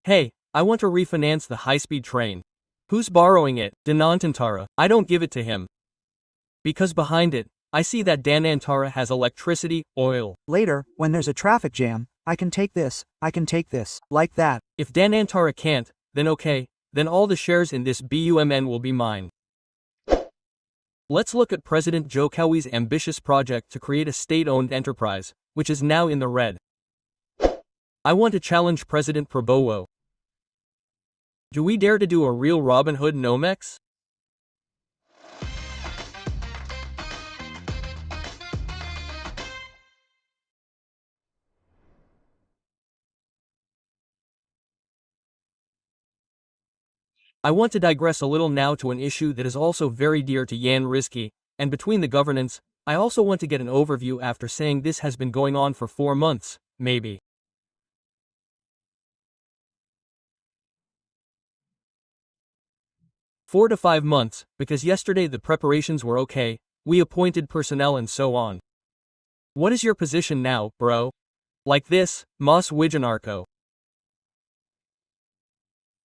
Hey, I want to refinance the high-speed train. Who's borrowing it? Danantara. I don't give it to him. Because behind it, I see that Danantara has electricity, oil. Later, when there's a traffic jam, I can take this, like that. If Danantara can't, then okay, then all the shares in this BUMN will be mine. Let's look at President Jokowie's ambitious project to create a state-owned enterprise, which is now in the red. I want to challenge President Prabowo. Do we dare to do a real Robin Hood nomics? I want to digress a little now to an issue that is also very dear to Yanuar Rizky, and between the governance, I also want to get an overview after saying this has been going on for 4 months, maybe. Four to 5 months, because yesterday the preparations were okay, we appointed personnel and so on. What is your position now, bro? Like this, Mas Wijanarko.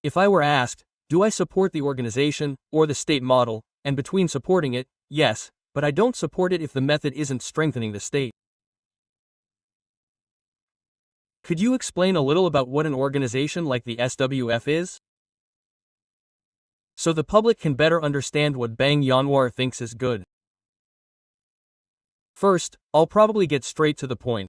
If I were asked, do I support the organization, or the state model, and between supporting it, yes, but I don't support it if the method isn't strengthening the state. Could you explain a little about what an organization like the SWF is? So the public can better understand what Bang Yanuar thinks is good. First, I'll probably get straight to the point.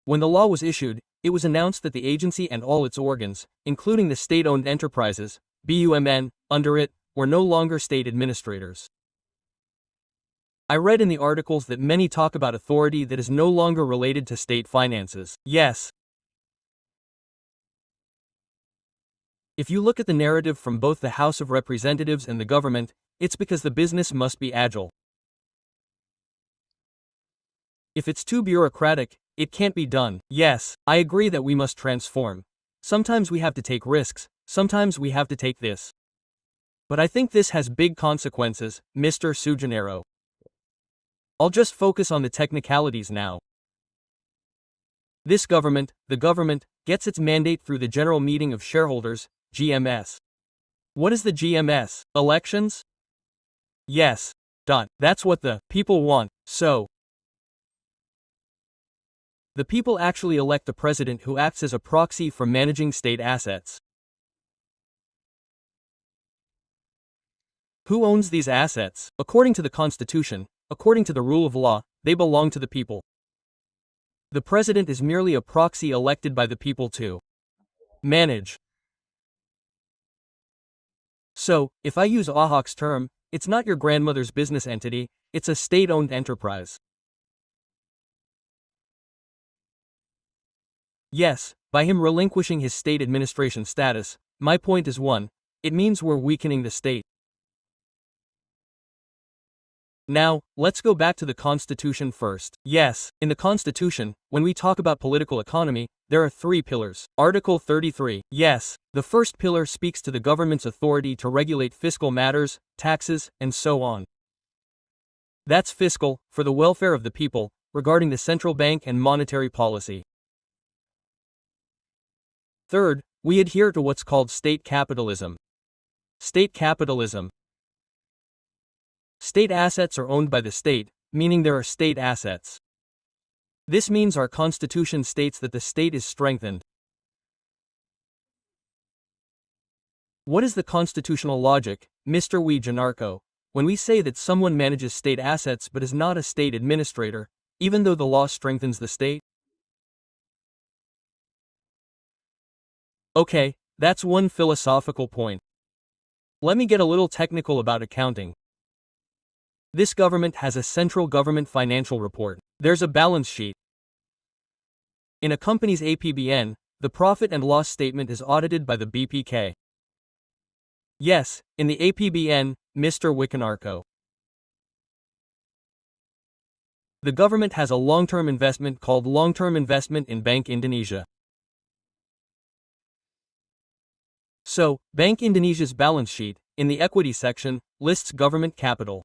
When the law was issued, it was announced that the agency and all its organs, including the state-owned enterprises, BUMN, under it, were no longer state administrators. I read in the articles that many talk about authority that is no longer related to state finances. Yes. If you look at the narrative from both the House of Representatives and the government, it's because the business must be agile. If it's too bureaucratic, it can't be done. Yes, I agree that we must transform. Sometimes we have to take risks, sometimes we have to take this. But I think this has big consequences, Mr. Sujanero. I'll just focus on the technicalities now. This government, the government, gets its mandate through the General Meeting of Shareholders, GMS. What is the GMS? Elections? Yes. That's what the people want, so. The people actually elect the president who acts as a proxy for managing state assets. Who owns these assets? According to the Constitution, according to the rule of law, they belong to the people. The president is merely a proxy elected by the people to manage. So, if I use Ahok's term, it's not your grandmother's business entity, it's a state-owned enterprise. Yes, by him relinquishing his state administration status, my point is one, it means we're weakening the state. Now, let's go back to the Constitution first. Yes, in the Constitution, when we talk about political economy, there are 3 pillars. Article 33. Yes, the first pillar speaks to the government's authority to regulate fiscal matters, taxes, and so on. That's fiscal, for the welfare of the people, regarding the central bank and monetary policy. Third, we adhere to what's called state capitalism. State capitalism. State assets are owned by the state, meaning there are state assets. This means our Constitution states that the state is strengthened. What is the constitutional logic, Mr. Wijanarko, when we say that someone manages state assets but is not a state administrator, even though the law strengthens the state? Okay, that's one philosophical point. Let me get a little technical about accounting. This government has a central government financial report. There's a balance sheet. In a company's APBN, the profit and loss statement is audited by the BPK. Yes, in the APBN, Mr. Wijanarko. The government has a long-term investment called long-term investment in Bank Indonesia. So, Bank Indonesia's balance sheet, in the equity section, lists government capital.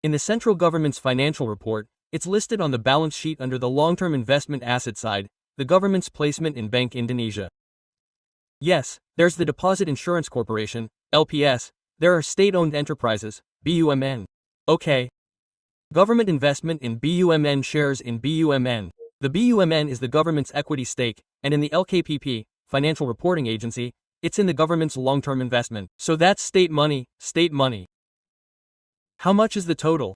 In the central government's financial report, it's listed on the balance sheet under the long-term investment asset side, the government's placement in Bank Indonesia. Yes, there's the Deposit Insurance Corporation, LPS, there are state-owned enterprises, BUMN. Okay. Government investment in BUMN shares in BUMN. The BUMN is the government's equity stake, and in the LKPP, Financial Reporting Agency, it's in the government's long-term investment. So that's state money, state money. How much is the total?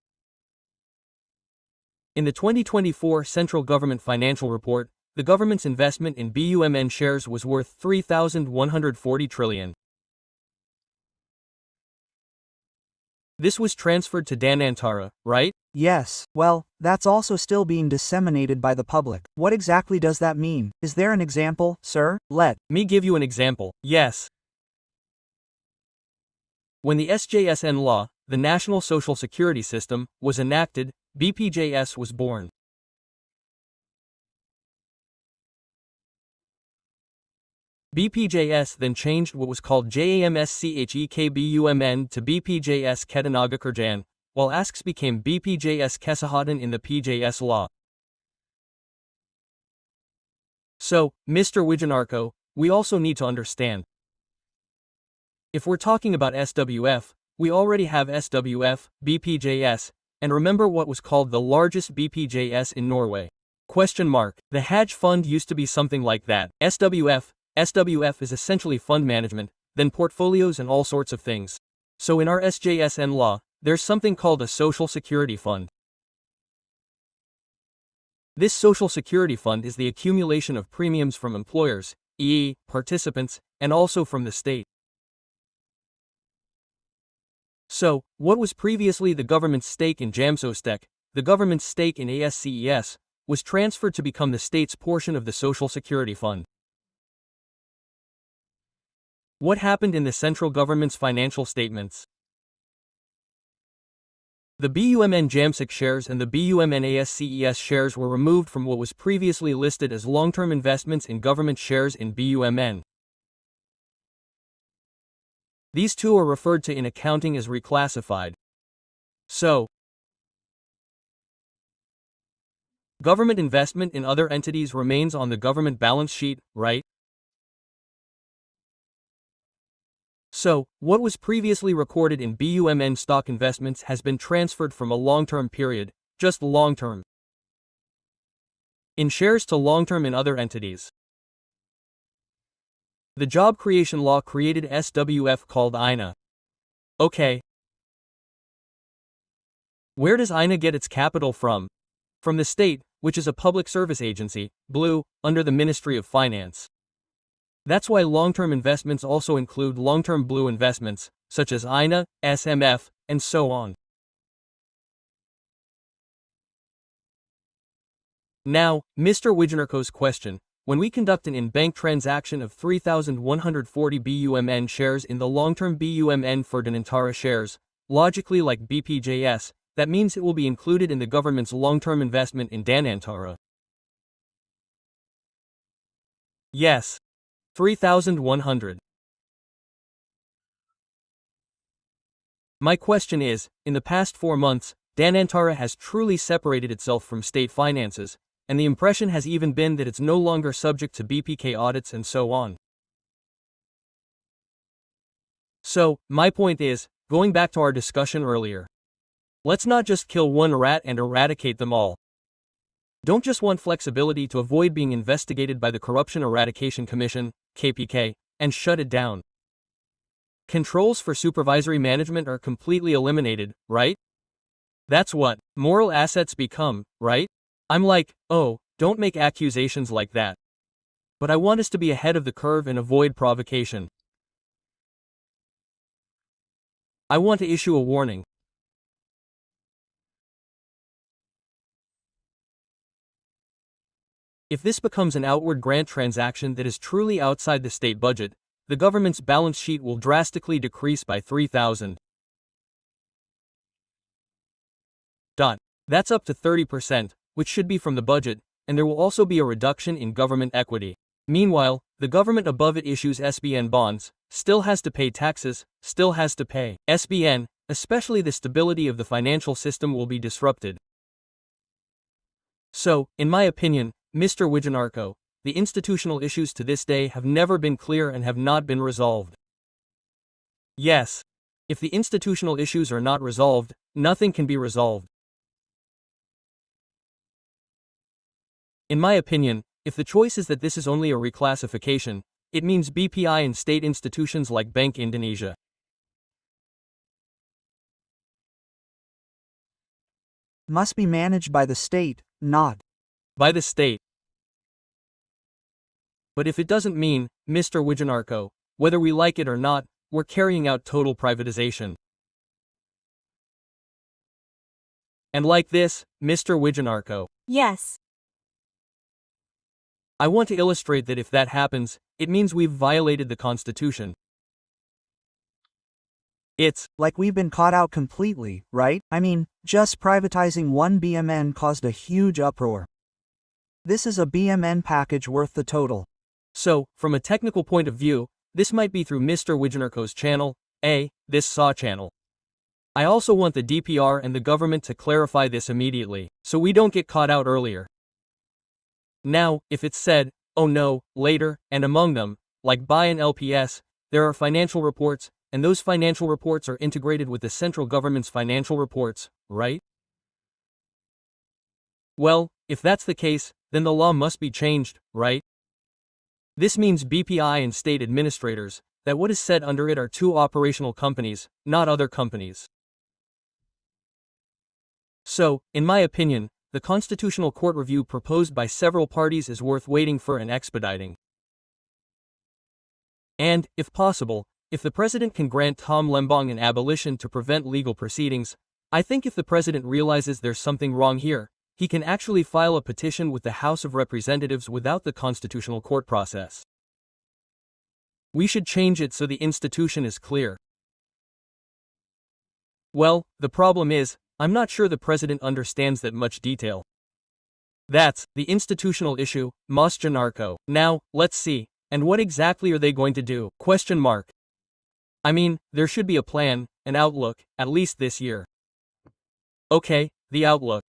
In the 2024 Central Government Financial Report, the government's investment in BUMN shares was worth 3,140 trillion. This was transferred to Danantara, right? Yes, well, that's also still being disseminated by the public. What exactly does that mean? Is there an example, sir? Let me give you an example. Yes. When the SJSN law, the National Social Security System, was enacted, BPJS was born. BPJS then changed what was called JAMSCHEKBUMN to BPJS Ketenagakerjaan, while ASKs became BPJS Kesehatan in the PJS law. So, Mr. Wijanarko, we also need to understand. If we're talking about SWF, we already have SWF, BPJS, and remember what was called the largest BPJS in Norway? Question mark. The hedge fund used to be something like that. SWF is essentially fund management, then portfolios and all sorts of things. So in our SJSN law, there's something called a Social Security Fund. This Social Security Fund is the accumulation of premiums from employers, i.e., participants, and also from the state. So, what was previously the government's stake in Jamsostek, the government's stake in ASCES, was transferred to become the state's portion of the Social Security Fund. What happened in the central government's financial statements? The BUMN Jamsik shares and the BUMN ASCES shares were removed from what was previously listed as long-term investments in government shares in BUMN. These two are referred to in accounting as reclassified. So, government investment in other entities remains on the government balance sheet, right? So, what was previously recorded in BUMN stock investments has been transferred from a long-term period, just long-term, in shares to long-term in other entities. The job creation law created SWF called INA. Okay. Where does INA get its capital from? From the state, which is a public service agency, blue, under the Ministry of Finance. That's why long-term investments also include long-term blue investments, such as INA, SMF, and so on. Now, Mr. Wijanarko's question. When we conduct an in-bank transaction of 3,140 BUMN shares in the long-term BUMN for Danantara shares, logically like BPJS, that means it will be included in the government's long-term investment in Danantara. Yes. 3,100. My question is, in the past 4 months, Danantara has truly separated itself from state finances, and the impression has even been that it's no longer subject to BPK audits and so on. So, my point is, going back to our discussion earlier, let's not just kill one rat and eradicate them all. Don't just want flexibility to avoid being investigated by the Corruption Eradication Commission, KPK, and shut it down. Controls for supervisory management are completely eliminated, right? That's what moral assets become, right? I'm like, oh, don't make accusations like that. But I want us to be ahead of the curve and avoid provocation. I want to issue a warning. If this becomes an outward grant transaction that is truly outside the state budget, the government's balance sheet will drastically decrease by 3,000. That's up to 30%, which should be from the budget, and there will also be a reduction in government equity. Meanwhile, the government above it issues SBN bonds, still has to pay taxes, still has to pay SBN, especially the stability of the financial system will be disrupted. So, in my opinion, Mr. Wijanarko, the institutional issues to this day have never been clear and have not been resolved. Yes. If the institutional issues are not resolved, nothing can be resolved. In my opinion, if the choice is that this is only a reclassification, it means BPI and state institutions like Bank Indonesia must be managed by the state, not by the state. But if it doesn't mean, Mr. Wijanarko, whether we like it or not, we're carrying out total privatization. And like this, Mr. Wijanarko. Yes. I want to illustrate that if that happens, it means we've violated the Constitution. It's like we've been caught out completely, right? I mean, just privatizing one BMN caused a huge uproar. This is a BMN package worth the total. So, from a technical point of view, this might be through Mr. Wijanarko's channel, this SAW channel. I also want the DPR and the government to clarify this immediately, so we don't get caught out earlier. Now, if it's said, oh no, later, and among them, like by an LPS, there are financial reports, and those financial reports are integrated with the central government's financial reports, right? Well, if that's the case, then the law must be changed, right? This means BPI and state administrators, that what is said under it are two operational companies, not other companies. So, in my opinion, the Constitutional Court review proposed by several parties is worth waiting for and expediting. And, if possible, if the President can grant Tom Lembong an abolition to prevent legal proceedings, I think if the President realizes there's something wrong here, he can actually file a petition with the House of Representatives without the Constitutional Court process. We should change it so the institution is clear. Well, the problem is, I'm not sure the President understands that much detail. That's the institutional issue, Mas Janarko. Now, let's see, and what exactly are they going to do? Question mark. I mean, there should be a plan, an outlook, at least this year. Okay, the outlook.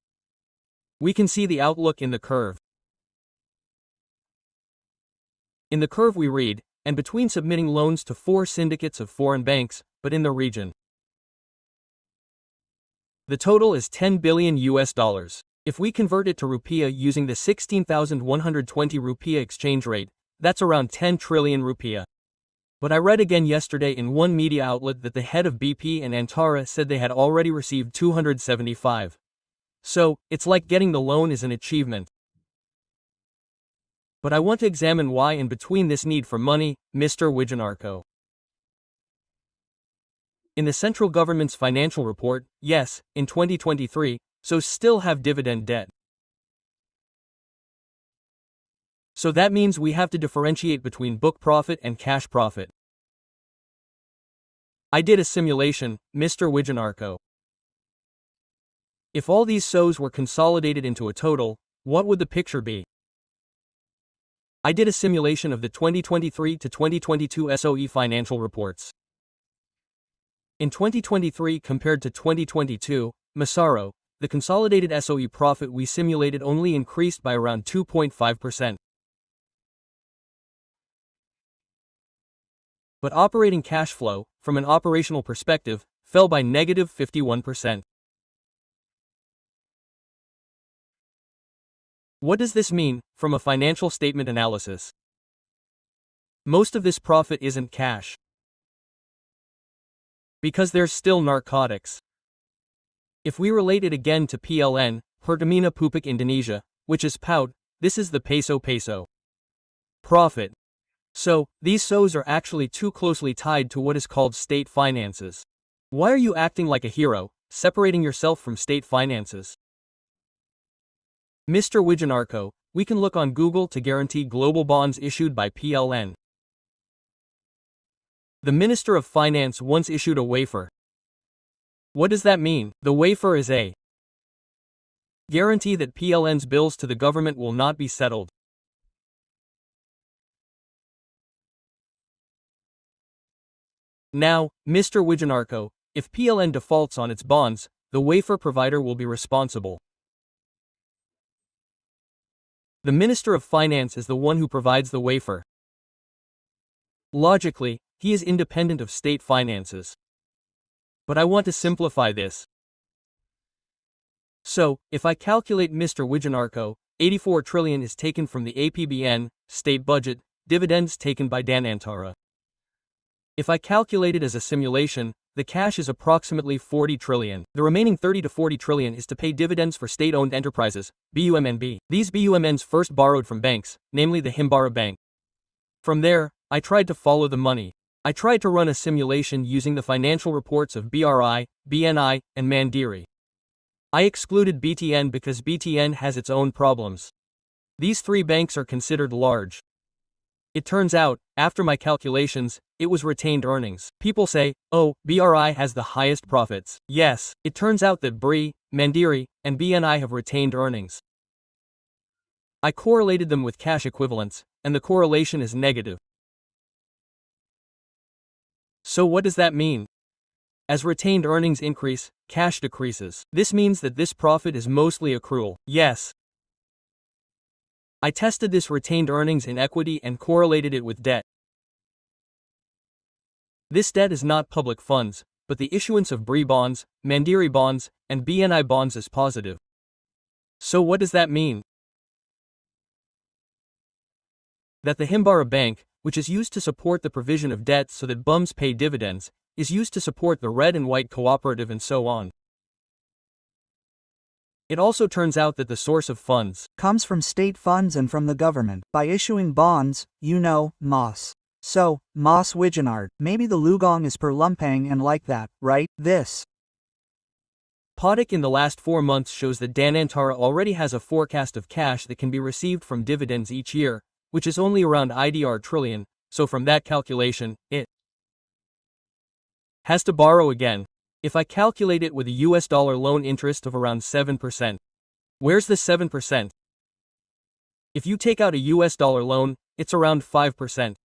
We can see the outlook in the curve. In the curve we read, and between submitting loans to 4 syndicates of foreign banks, but in the region. The total is $10 billion US. If we convert it to rupiah using the 16,120 rupiah exchange rate, that's around 10 trillion rupiah. But I read again yesterday in one media outlet that the head of BP and Antara said they had already received 275. So, it's like getting the loan is an achievement. But I want to examine why in between this need for money, Mr. Wijanarko. In the central government's financial report, yes, in 2023, so still have dividend debt. So that means we have to differentiate between book profit and cash profit. I did a simulation, Mr. Wijanarko. If all these SOs were consolidated into a total, what would the picture be? I did a simulation of the 2023 to 2022 SOE financial reports. In 2023 compared to 2022, Masaro, the consolidated SOE profit we simulated only increased by around 2.5%. But operating cash flow, from an operational perspective, fell by negative 51%. What does this mean, from a financial statement analysis? Most of this profit isn't cash. Because there's still narcotics. If we relate it again to PLN, Pertamina Pupuk Indonesia, which is POUT, this is the peso profit. So, these SOs are actually too closely tied to what is called state finances. Why are you acting like a hero, separating yourself from state finances? Mr. Wijanarko, we can look on Google to guarantee global bonds issued by PLN. The Minister of Finance once issued a wafer. What does that mean? The wafer is a guarantee that PLN's bills to the government will not be settled. Now, Mr. Wijanarko, if PLN defaults on its bonds, the wafer provider will be responsible. The Minister of Finance is the one who provides the wafer. Logically, he is independent of state finances. But I want to simplify this. So, if I calculate Mr. Wijanarko, 84 trillion is taken from the APBN, state budget, dividends taken by Danantara. If I calculate it as a simulation, the cash is approximately 40 trillion. The remaining 30 to 40 trillion is to pay dividends for state-owned enterprises, BUMNB. These BUMNs first borrowed from banks, namely the Himbara Bank. From there, I tried to follow the money. I tried to run a simulation using the financial reports of BRI, BNI, and Mandiri. I excluded BTN because BTN has its own problems. These three banks are considered large. It turns out, after my calculations, it was retained earnings. People say, oh, BRI has the highest profits. Yes, it turns out that BRI, Mandiri, and BNI have retained earnings. I correlated them with cash equivalents, and the correlation is negative. So what does that mean? As retained earnings increase, cash decreases. This means that this profit is mostly accrual. Yes. I tested this retained earnings in equity and correlated it with debt. This debt is not public funds, but the issuance of BRI bonds, Mandiri bonds, and BNI bonds is positive. So what does that mean? That the Himbara Bank, which is used to support the provision of debt so that bums pay dividends, is used to support the red and white cooperative and so on. It also turns out that the source of funds comes from state funds and from the government by issuing bonds, MOS. So, MOS Wijanard, maybe the Lugong is per Lumpang and like that, right? This Potic in the last 4 months shows that Danantara already has a forecast of cash that can be received from dividends each year, which is only around IDR trillion, so from that calculation, it has to borrow again. If I calculate it with a US dollar loan interest of around 7%. Where's the 7%? If you take out a US dollar loan, it's around 5%.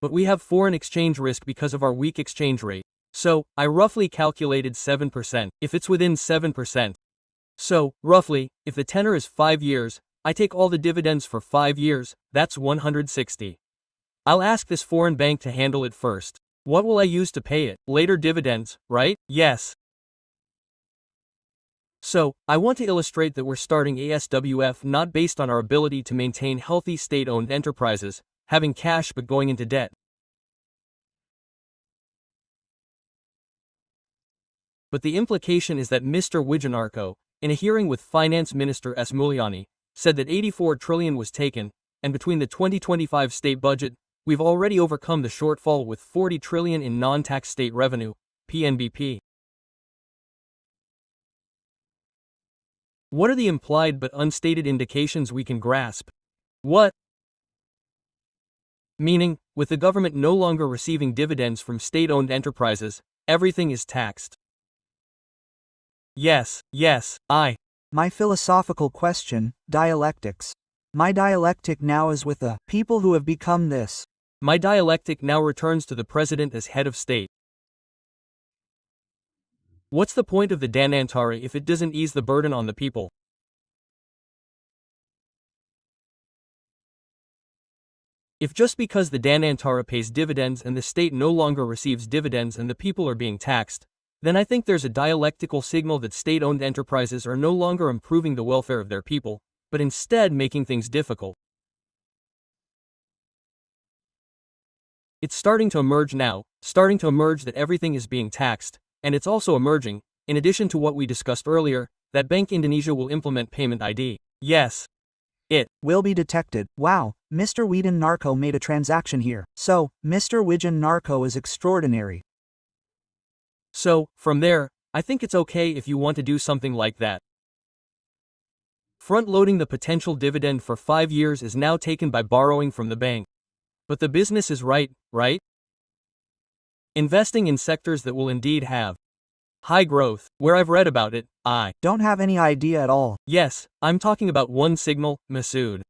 But we have foreign exchange risk because of our weak exchange rate. So, I roughly calculated 7%, if it's within 7%. So, roughly, if the tenor is 5 years, I take all the dividends for 5 years, that's 160. I'll ask this foreign bank to handle it first. What will I use to pay it? Later dividends, right? Yes. So, I want to illustrate that we're starting ASWF not based on our ability to maintain healthy state-owned enterprises, having cash but going into debt. But the implication is that Mr. Wijanarko, in a hearing with Finance Minister S. Mulyani, said that 84 trillion was taken, and between the 2025 state budget, we've already overcome the shortfall with 40 trillion in non-tax state revenue, PNBP. What are the implied but unstated indications we can grasp? What? Meaning, with the government no longer receiving dividends from state-owned enterprises, everything is taxed. Yes, My philosophical question, dialectics. My dialectic now is with the people who have become this. My dialectic now returns to the president as head of state. What's the point of the Danantara if it doesn't ease the burden on the people? If just because the Danantara pays dividends and the state no longer receives dividends and the people are being taxed, then I think there's a dialectical signal that state-owned enterprises are no longer improving the welfare of their people, but instead making things difficult. It's starting to emerge now, that everything is being taxed, and it's also emerging, in addition to what we discussed earlier, that Bank Indonesia will implement payment ID. Yes. It will be detected. Wow, Mr. Wijan Narko made a transaction here. So, Mr. Wijan Narko is extraordinary. So, from there, I think it's okay if you want to do something like that. Front-loading the potential dividend for 5 years is now taken by borrowing from the bank. But the business is right? Investing in sectors that will indeed have high growth. Where I've read about it, I don't have any idea at all. Yes, I'm talking about one signal, Masood.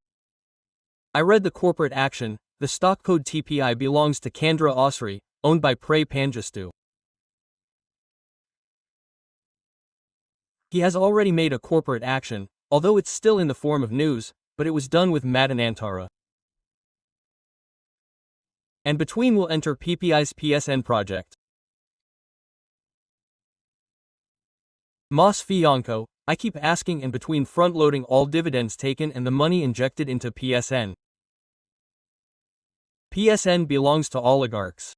I read the corporate action. The stock code TPI belongs to Chandra Osri, owned by Prey Pangestu. He has already made a corporate action, although it's still in the form of news, but it was done with Danantara. And between will enter PPI's PSN project. Mas Fianco, I keep asking in between front-loading all dividends taken and the money injected into PSN. PSN belongs to oligarchs.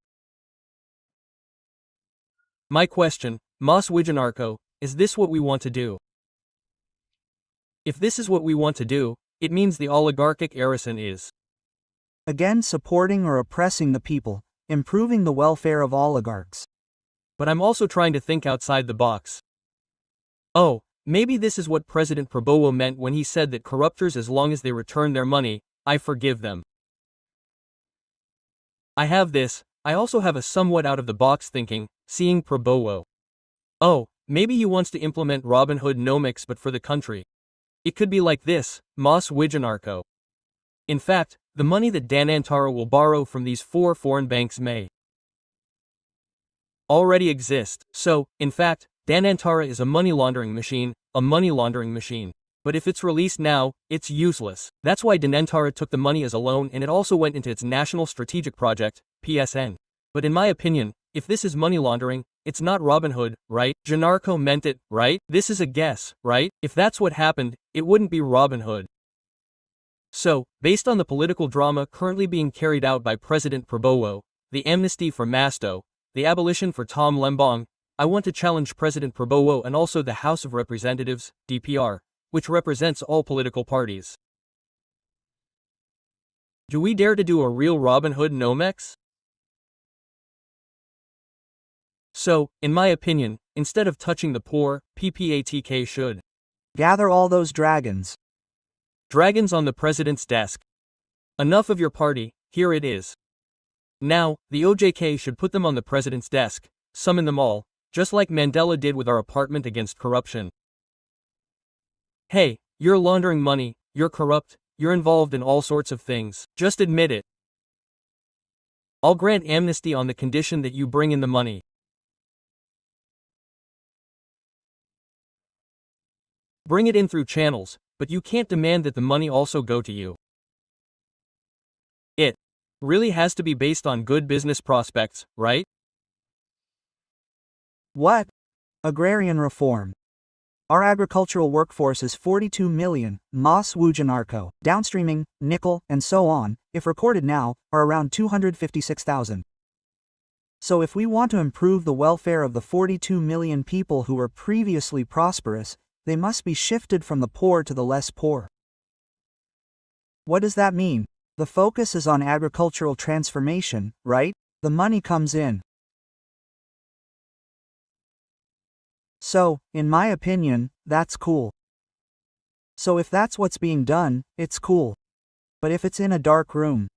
My question, Mas Wijanarko, is this what we want to do? If this is what we want to do, it means the oligarchic arison is again supporting or oppressing the people, improving the welfare of oligarchs. But I'm also trying to think outside the box. Oh, maybe this is what President Prabowo meant when he said that corruptors, as long as they return their money, I forgive them. I also have a somewhat out-of-the-box thinking, seeing Prabowo. Oh, maybe he wants to implement Robin Hood nomics but for the country. It could be like this, Mas Wijanarko. In fact, the money that Danantara will borrow from these 4 foreign banks may already exist. So, in fact, Danantara is a money laundering machine. But if it's released now, it's useless. That's why Danantara took the money as a loan, and it also went into its National Strategic Project, PSN. But in my opinion, if this is money laundering, it's not Robin Hood, right? Janarko meant it, right? This is a guess, right? If that's what happened, it wouldn't be Robin Hood. So, based on the political drama currently being carried out by President Prabowo, the amnesty for Masto, the abolition for Tom Lembong, I want to challenge President Prabowo and also the House of Representatives, DPR, which represents all political parties. Do we dare to do a real Robin Hood nomics? So, in my opinion, instead of touching the poor, PPATK should gather all those dragons. Dragons on the president's desk. Enough of your party, here it is. Now, the OJK should put them on the president's desk, summon them all, just like Mandela did with our apartment against corruption. Hey, you're laundering money, you're corrupt, you're involved in all sorts of things. Just admit it. I'll grant amnesty on the condition that you bring in the money. Bring it in through channels, but you can't demand that the money also go to you. It really has to be based on good business prospects, right? What? Agrarian reform. Our agricultural workforce is 42 million, Mas Wijanarko. Downstreaming, nickel, and so on, if recorded now, are around 256,000. So if we want to improve the welfare of the 42 million people who were previously prosperous, they must be shifted from the poor to the less poor. What does that mean? The focus is on agricultural transformation, right? The money comes in. So, in my opinion, that's cool. So if that's what's being done, it's cool. But if it's in a dark room,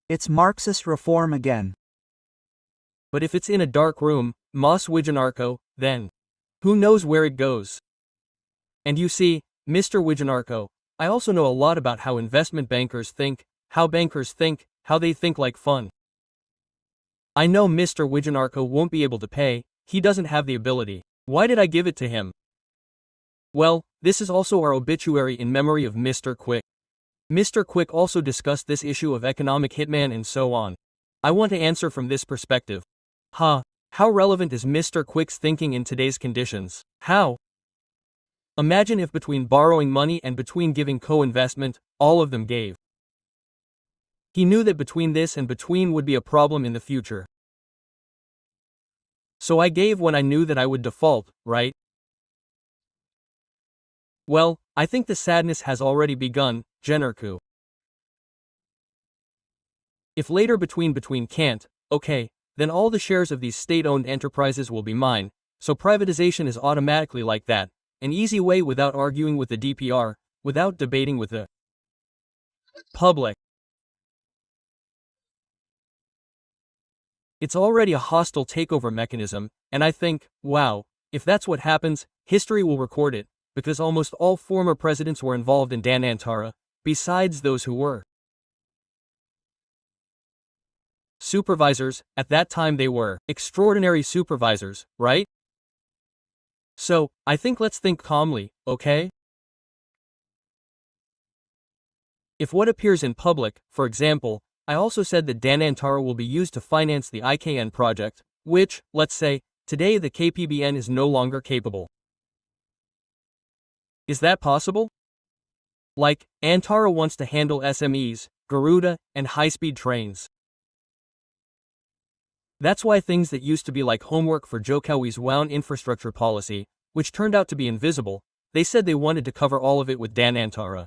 it's Marxist reform again. But if it's in a dark room, Mas Wijanarko, then who knows where it goes? And you see, Mr. Wijanarko, I also know a lot about how investment bankers think, how bankers think, how they think like fun. I know Mr. Wijanarko won't be able to pay, he doesn't have the ability. Why did I give it to him? Well, this is also our obituary in memory of Mr. Quick. Mr. Quick also discussed this issue of economic hitman and so on. I want to answer from this perspective. How relevant is Mr. Quick's thinking in today's conditions? How? Imagine if between borrowing money and between giving co-investment, all of them gave. He knew that between this and between would be a problem in the future. So I gave when I knew that I would default, right? Well, I think the sadness has already begun, Generku. If later between can't, okay, then all the shares of these state-owned enterprises will be mine, so privatization is automatically like that, an easy way without arguing with the DPR, without debating with the public. It's already a hostile takeover mechanism, and I think, wow, if that's what happens, history will record it, because almost all former presidents were involved in Danantara, besides those who were supervisors. At that time they were extraordinary supervisors, right? So, I think let's think calmly, okay? If what appears in public, for example, I also said that Danantara will be used to finance the IKN project, which, let's say, today the KPBN is no longer capable. Is that possible? Like, Antara wants to handle SMEs, Garuda, and high-speed trains. That's why things that used to be like homework for Jokowi's WOWN infrastructure policy, which turned out to be invisible, they said they wanted to cover all of it with Danantara.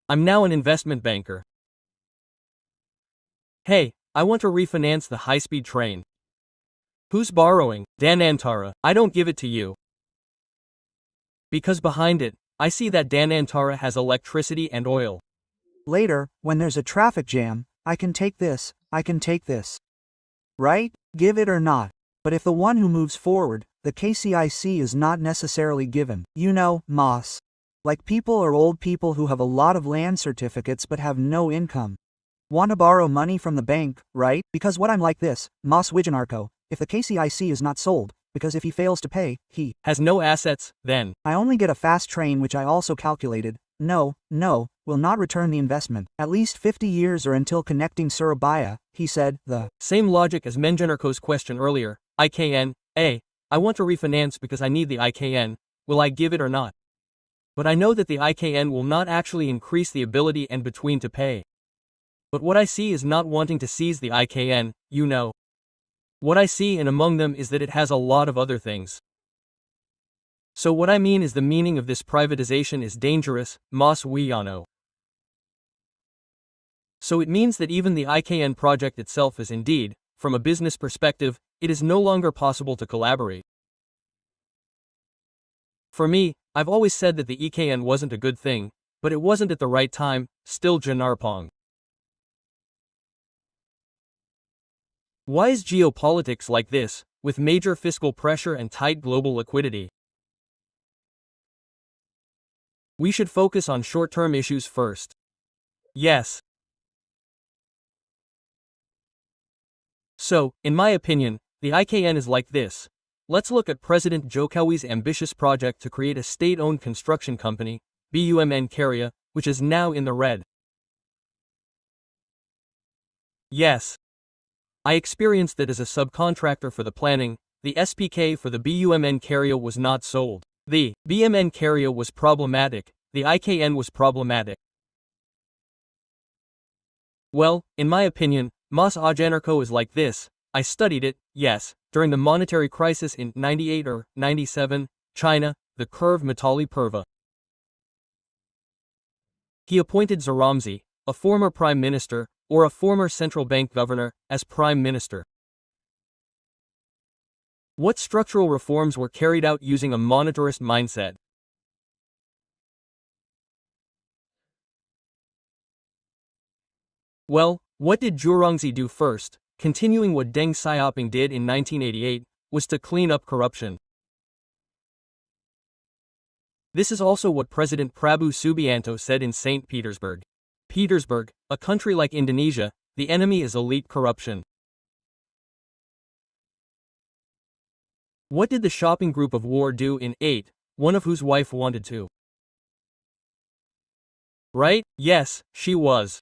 I'm now an investment banker. Hey, I want to refinance the high-speed train. Who's borrowing? Danantara. I don't give it to you. Because behind it, I see that Danantara has electricity and oil. Later, when there's a traffic jam, I can take this, I can take this. Right? Give it or not. But if the one who moves forward, the KCIC is not necessarily given. You know, Moss. Like people or old people who have a lot of land certificates but have no income. Want to borrow money from the bank, right? Because what I'm like this, Moss Wijanarko, if the KCIC is not sold, because if he fails to pay, he has no assets, then I only get a fast train which I also calculated, no, will not return the investment, at least 50 years or until connecting Surabaya, he said, the same logic as Menjanarko's question earlier, IKN, I want to refinance because I need the IKN, will I give it or not? But I know that the IKN will not actually increase the ability and between to pay. But what I see is not wanting to seize the IKN, you know. What I see and among them is that it has a lot of other things. So what I mean is the meaning of this privatization is dangerous, Mas Wiyano. So it means that even the IKN project itself is indeed, from a business perspective, it is no longer possible to collaborate. For me, I've always said that the IKN wasn't a good thing, but it wasn't at the right time, still Janarpong. Why is geopolitics like this, with major fiscal pressure and tight global liquidity? We should focus on short-term issues first. Yes. So, in my opinion, the IKN is like this. Let's look at President Jokowi's ambitious project to create a state-owned construction company, BUMN Karya, which is now in the red. Yes. I experienced that as a subcontractor for the planning, the SPK for the BUMN Karya was not sold. The BUMN Karya was problematic, the IKN was problematic. Well, in my opinion, Mas Ajanarko is like this. I studied it, yes, during the monetary crisis in 98 or 97, China, the curve Matali Purva. He appointed Zaramzi, a former prime minister, or a former central bank governor, as prime minister. What structural reforms were carried out using a monetarist mindset? Well, what did Jurongzi do first, continuing what Deng Xiaoping did in 1988, was to clean up corruption. This is also what President Prabowo Subianto said in St. Petersburg. Petersburg, a country like Indonesia, the enemy is elite corruption. What did the shopping group of war do in 8, one of whose wife wanted to? Right? Yes, she was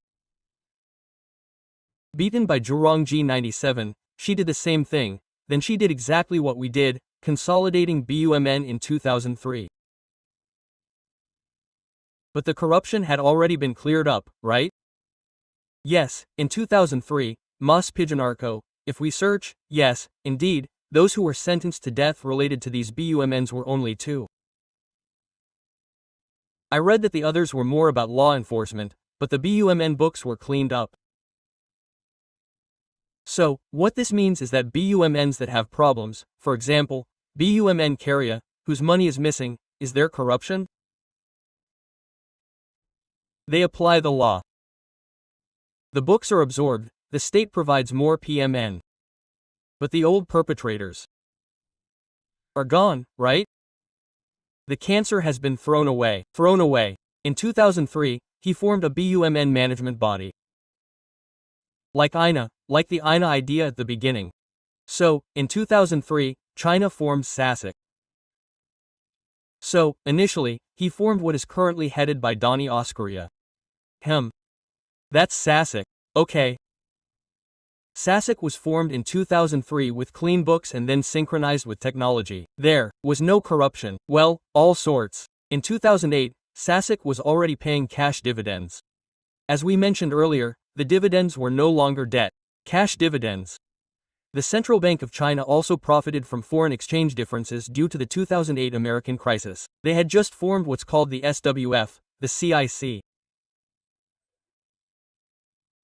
beaten by Jurongji 97, she did the same thing, then she did exactly what we did, consolidating BUMN in 2003. But the corruption had already been cleared up, right? Yes, in 2003, Mas Pijanarko, if we search, yes, indeed, those who were sentenced to death related to these BUMNs were only 2. I read that the others were more about law enforcement, but the BUMN books were cleaned up. So, what this means is that BUMNs that have problems, for example, BUMN Karya, whose money is missing, is there corruption? They apply the law. The books are absorbed, the state provides more PMN. But the old perpetrators are gone, right? The cancer has been thrown away. In 2003, he formed a BUMN management body. Like the INA idea at the beginning. So, in 2003, China formed SASAC. So, initially, he formed what is currently headed by Donny Oscaria. That's SASAC. Okay. SASAC was formed in 2003 with clean books and then synchronized with technology. There was no corruption. Well, all sorts. In 2008, SASAC was already paying cash dividends. As we mentioned earlier, the dividends were no longer debt. Cash dividends. The Central Bank of China also profited from foreign exchange differences due to the 2008 American crisis. They had just formed what's called the SWF, the CIC.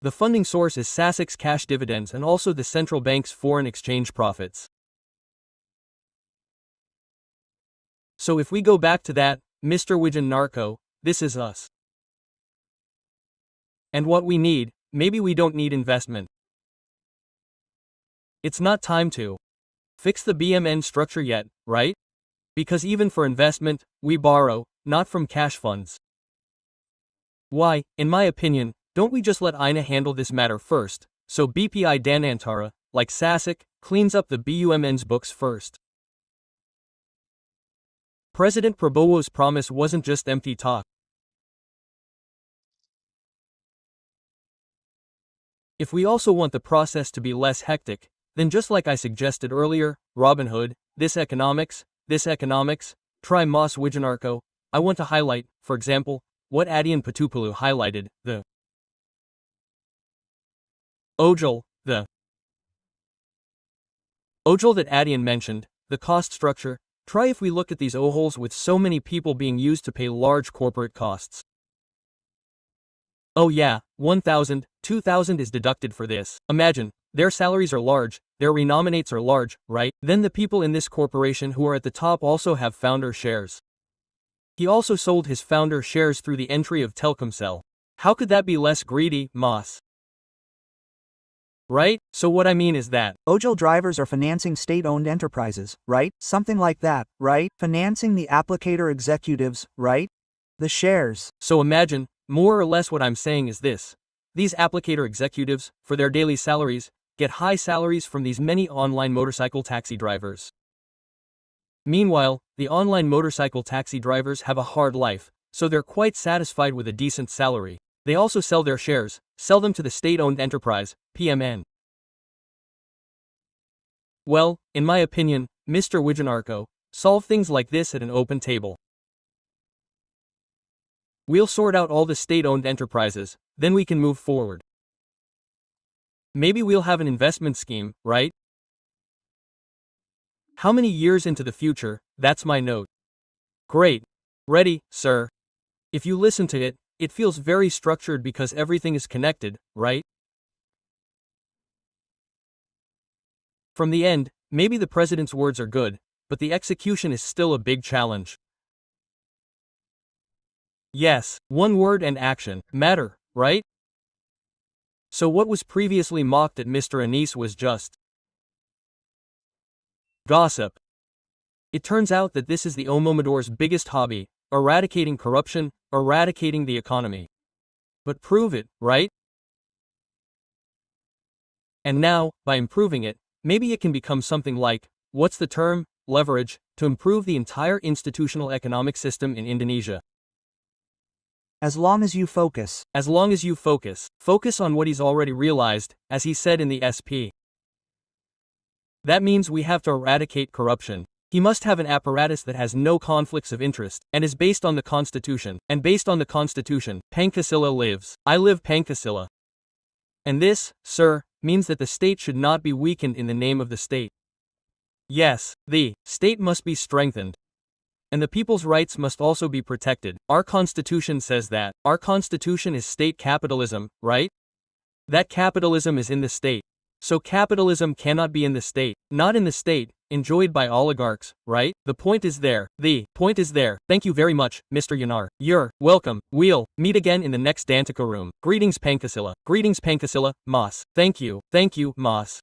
The funding source is SASAC's cash dividends and also the central bank's foreign exchange profits. So if we go back to that, Mr. Wijan Narco, this is us. And what we need, maybe we don't need investment. It's not time to fix the BMN structure yet, right? Because even for investment, we borrow, not from cash funds. Why, in my opinion, don't we just let INA handle this matter first, so BPI Danantara, like SASAC, cleans up the BUMN's books first? President Prabowo's promise wasn't just empty talk. If we also want the process to be less hectic, then just like I suggested earlier, Robinhood, this economics, try Mas Wijanarko, I want to highlight, for example, what Adian Patupulu highlighted, the ojol that Adian mentioned, the cost structure. Try if we look at these ojols with so many people being used to pay large corporate costs. Oh yeah, 1,000, 2,000 is deducted for this. Imagine, their salaries are large, their renominates are large, right? Then the people in this corporation who are at the top also have founder shares. He also sold his founder shares through the entry of Telkomsel. How could that be less greedy, Mas? Right? So what I mean is that ojol drivers are financing state-owned enterprises, right? Something like that, right? Financing the applicator executives, right? The shares. So imagine, more or less what I'm saying is this. These applicator executives, for their daily salaries, get high salaries from these many online motorcycle taxi drivers. Meanwhile, the online motorcycle taxi drivers have a hard life, so they're quite satisfied with a decent salary. They also sell their shares, sell them to the state-owned enterprise, PMN. Well, in my opinion, Mr. Wijanarko, solve things like this at an open table. We'll sort out all the state-owned enterprises, then we can move forward. Maybe we'll have an investment scheme, right? How many years into the future? That's my note. Great. Ready, sir. If you listen to it, it feels very structured because everything is connected, right? From the end, maybe the president's words are good, but the execution is still a big challenge. Yes, one word and action matter, right? So what was previously mocked at Mr. Anis was just gossip. It turns out that this is the Omomodor's biggest hobby, eradicating corruption, eradicating the economy. But prove it, right? And now, by improving it, maybe it can become something like, what's the term, leverage, to improve the entire institutional economic system in Indonesia. As long as you focus. As long as you focus. Focus on what he's already realized, as he said in the SP. That means we have to eradicate corruption. He must have an apparatus that has no conflicts of interest, and is based on the Constitution. And based on the Constitution, Pancasila lives. I live Pancasila. And this, sir, means that the state should not be weakened in the name of the state. Yes, the state must be strengthened. And the people's rights must also be protected. Our Constitution says that. Our Constitution is state capitalism, right? That capitalism is in the state. So capitalism cannot be in the state. Not in the state, enjoyed by oligarchs, right? The point is there. The point is there. Thank you very much, Mr. Yanuar. You're welcome. We'll meet again in the next Dantika room. Greetings Pancasila. Greetings Pancasila, Mas. Thank you, Mas.